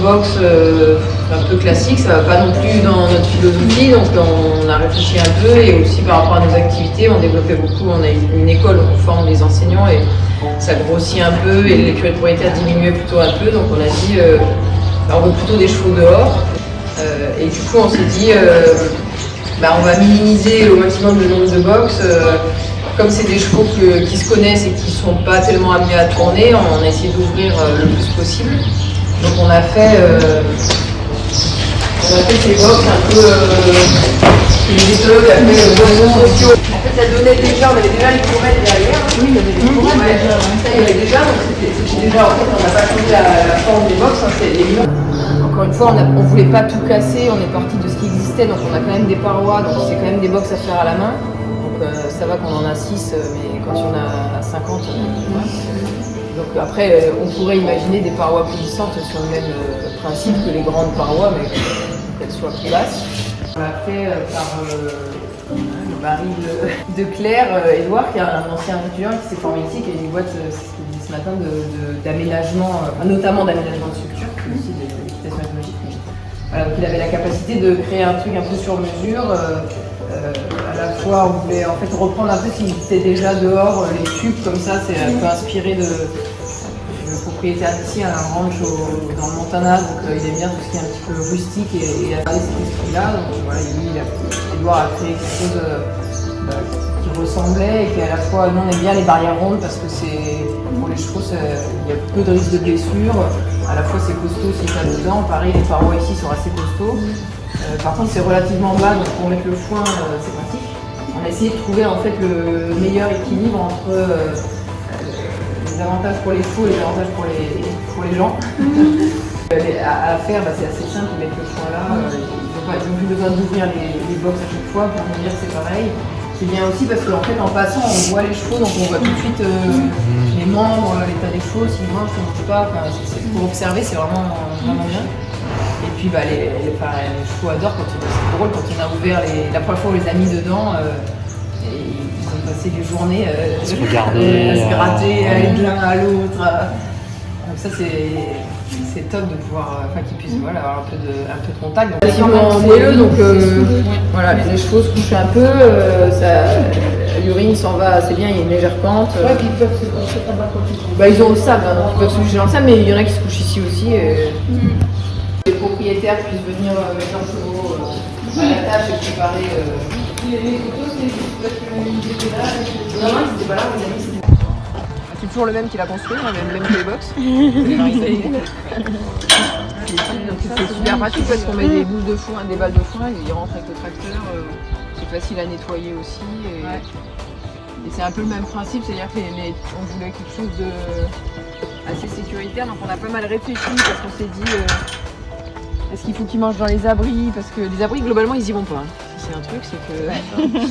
box un peu classique, ça va pas non plus dans notre philosophie, donc on a réfléchi un peu et aussi par rapport à nos activités, on développait beaucoup, on a une école où on forme des enseignants et ça grossit un peu et l'écurie propriétaire diminuait plutôt un peu, donc on a dit on veut plutôt des chevaux dehors et du coup on s'est dit on va minimiser au maximum le nombre de box. Comme c'est des chevaux qui se connaissent et qui ne sont pas tellement amenés à tourner, on a essayé d'ouvrir le plus possible. Donc on a fait ces box un peu une méthode appelée boissons sociaux. En fait ça donnait déjà, on avait déjà les courettes derrière. Oui, il y avait des courettes déjà. Ça il y avait déjà, donc c'était déjà, en fait on n'a pas changé la forme des box, c'est les murs. Encore une fois, on ne voulait pas tout casser, on est parti de ce qui existait, donc on a quand même des parois, donc c'est quand même des box à faire à la main. Ça va qu'on en a 6, mais quand il y en a 50, Donc après, on pourrait imaginer des parois plus glissantes sur le même principe que les grandes parois, mais qu'elles soient plus basses. On l'a fait par le mari de Claire, Édouard, qui est un ancien étudiant qui s'est formé ici, qui a une boîte, c'est ce qu'il dit ce matin, d'aménagement, notamment d'aménagement de structure, aussi d'équitation écologique. Voilà, donc il avait la capacité de créer un truc un peu sur mesure. À la fois, on voulait en fait reprendre un peu ce qui était déjà dehors, les tubes comme ça, c'est un peu inspiré de le propriétaire d'ici, un ranch dans le Montana, donc il aime bien tout ce qui est un petit peu rustique et a gardé cet esprit-là. Donc voilà, Edouard a créé quelque chose qui ressemblait et qui à la fois, nous on aime bien les barrières rondes parce que c'est pour les chevaux, il y a peu de risque de blessure, à la fois c'est costaud si ça dedans, pareil les parois ici sont assez costauds. Par contre c'est relativement bas, donc pour mettre le foin c'est pratique. On a essayé de trouver en fait le meilleur équilibre entre les avantages pour les chevaux et les avantages pour les gens. À faire, c'est assez simple de mettre le foin là, ils n'ont plus besoin d'ouvrir les box à chaque fois pour nous dire c'est pareil. C'est bien aussi parce qu'en fait en passant on voit les chevaux, donc on voit tout de suite les membres, l'état des chevaux, s'ils mangent, s'ils ne mangent pas, pour observer c'est vraiment bien. Et puis les chevaux adorent c'est drôle quand on a ouvert la première fois on les a mis dedans et ils ont passé des journées à se gratter, à aller de l'un à l'autre. Donc ça c'est top de pouvoir qu'ils puissent avoir un peu de contact. Donc c'est moelleux, donc voilà, les chevaux se couchent un peu, l'urine s'en va assez bien, il y a une légère pente. Ouais, puis ils peuvent se coucher là-bas quand ils ils ont le sable, donc ils peuvent se coucher dans le sable, mais il y en a qui se couchent ici aussi. Les propriétaires puissent venir mettre leurs chevaux à la tâche et préparer. Les photos, c'est juste parce qu'ils étaient là. Non, ils n'étaient pas là, on a mis. C'est toujours le même qui l'a construit, le même que les box. Donc c'est super pratique parce qu'on met des boules de foin, des balles de foin, ils rentrent avec le tracteur. C'est facile à nettoyer aussi. Et c'est un peu le même principe, c'est-à-dire qu'on voulait quelque chose de assez sécuritaire, donc on a pas mal réfléchi parce qu'on s'est dit est-ce qu'il faut qu'ils mangent dans les abris, parce que les abris globalement ils y vont pas. C'est un truc, c'est que